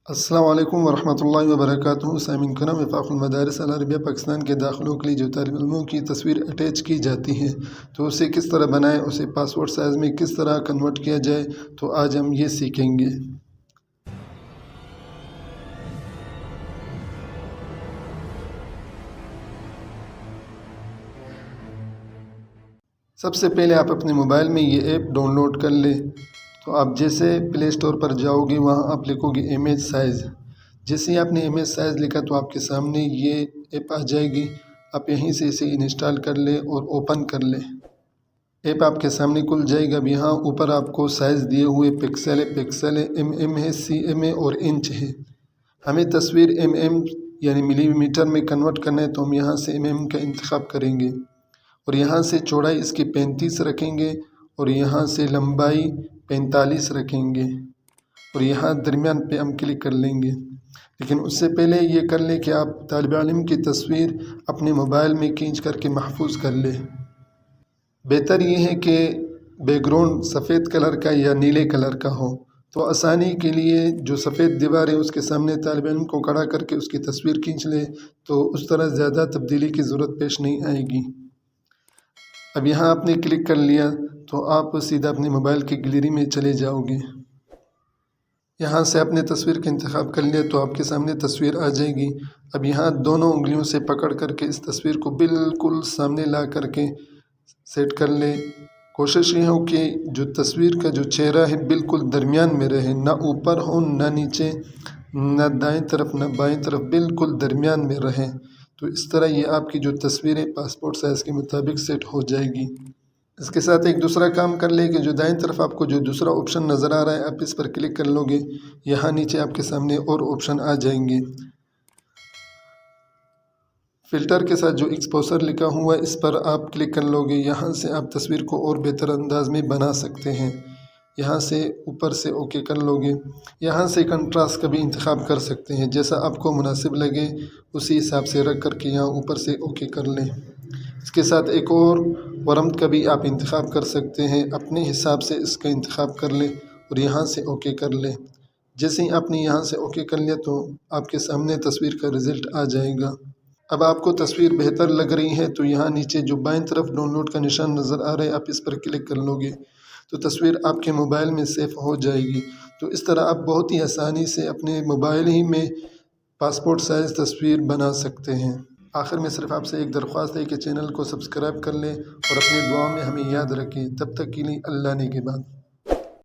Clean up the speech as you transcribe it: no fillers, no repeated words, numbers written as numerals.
السلام علیکم ورحمۃ اللہ وبرکاتہ۔ سامعین کرام، وفاق المدارس العربیہ پاکستان کے داخلوں کے لیے جو طالب علموں کی تصویر اٹیچ کی جاتی ہے تو اسے کس طرح بنائیں، اسے پاسپورٹ سائز میں کس طرح کنورٹ کیا جائے، تو آج ہم یہ سیکھیں گے۔ سب سے پہلے آپ اپنے موبائل میں یہ ایپ ڈاؤن لوڈ کر لیں۔ تو آپ جیسے پلے اسٹور پر جاؤ گے وہاں آپ لکھو گے امیج سائز۔ جیسے ہی آپ نے امیج سائز لکھا تو آپ کے سامنے یہ ایپ آ جائے گی۔ آپ یہیں سے اسے انسٹال کر لیں اور اوپن کر لیں۔ ایپ آپ کے سامنے کھل جائے گا۔ اب یہاں اوپر آپ کو سائز دیے ہوئے پکسل ہے، ایم ہے، سی ایم ہے اور انچ ہے۔ ہمیں تصویر ایم یعنی ملی میٹر میں کنورٹ کرنا ہے تو ہم یہاں سے ایم کا انتخاب کریں گے اور یہاں سے چوڑائی اس کی 35 رکھیں گے اور یہاں سے لمبائی 45 رکھیں گے اور یہاں درمیان پہ ہم کلک کر لیں گے۔ لیکن اس سے پہلے یہ کر لیں کہ آپ طالب علم کی تصویر اپنے موبائل میں کھینچ کر کے محفوظ کر لیں۔ بہتر یہ ہے کہ بیک گراؤنڈ سفید کلر کا یا نیلے کلر کا ہو، تو آسانی کے لیے جو سفید دیوار ہے اس کے سامنے طالب علم کو کھڑا کر کے اس کی تصویر کھینچ لے تو اس طرح زیادہ تبدیلی کی ضرورت پیش نہیں آئے گی۔ اب یہاں آپ نے کلک کر لیا تو آپ سیدھا اپنے موبائل کی گیلری میں چلے جاؤ گے۔ یہاں سے آپ نے تصویر کا انتخاب کر لیا تو آپ کے سامنے تصویر آ جائے گی۔ اب یہاں دونوں انگلیوں سے پکڑ کر کے اس تصویر کو بالکل سامنے لا کر کے سیٹ کر لیں۔ کوشش یہ ہو کہ جو تصویر کا جو چہرہ ہے بالکل درمیان میں رہے، نہ اوپر ہو نہ نیچے، نہ دائیں طرف نہ بائیں طرف، بالکل درمیان میں رہے۔ تو اس طرح یہ آپ کی جو تصویریں پاسپورٹ سائز کے مطابق سیٹ ہو جائے گی۔ اس کے ساتھ ایک دوسرا کام کر لیں کہ جو دائیں طرف آپ کو جو دوسرا آپشن نظر آ رہا ہے آپ اس پر کلک کر لو گے، یہاں نیچے آپ کے سامنے اور آپشن آ جائیں گے۔ فلٹر کے ساتھ جو ایکسپوژر لکھا ہوا ہے اس پر آپ کلک کر لو گے، یہاں سے آپ تصویر کو اور بہتر انداز میں بنا سکتے ہیں۔ یہاں سے اوپر سے اوکے کر لو گے۔ یہاں سے کنٹراسٹ کا بھی انتخاب کر سکتے ہیں، جیسا آپ کو مناسب لگے اسی حساب سے رکھ کر کے یہاں اوپر سے اوکے کر لیں۔ اس کے ساتھ ایک اور ورمت کا بھی آپ انتخاب کر سکتے ہیں، اپنے حساب سے اس کا انتخاب کر لیں اور یہاں سے اوکے کر لیں۔ جیسے ہی آپ نے یہاں سے اوکے کر لیا تو آپ کے سامنے تصویر کا رزلٹ آ جائے گا۔ اب آپ کو تصویر بہتر لگ رہی ہے تو یہاں نیچے جو بائیں طرف ڈاؤن لوڈ کا نشان نظر آ رہا ہے آپ اس پر کلک کر لو گے تو تصویر آپ کے موبائل میں سیو ہو جائے گی۔ تو اس طرح آپ بہت ہی آسانی سے اپنے موبائل ہی میں پاسپورٹ سائز تصویر بنا سکتے ہیں۔ آخر میں صرف آپ سے ایک درخواست ہے کہ چینل کو سبسکرائب کر لیں اور اپنی دعاؤں میں ہمیں یاد رکھیں۔ تب تک کے لیے اللہ نے کے بعد۔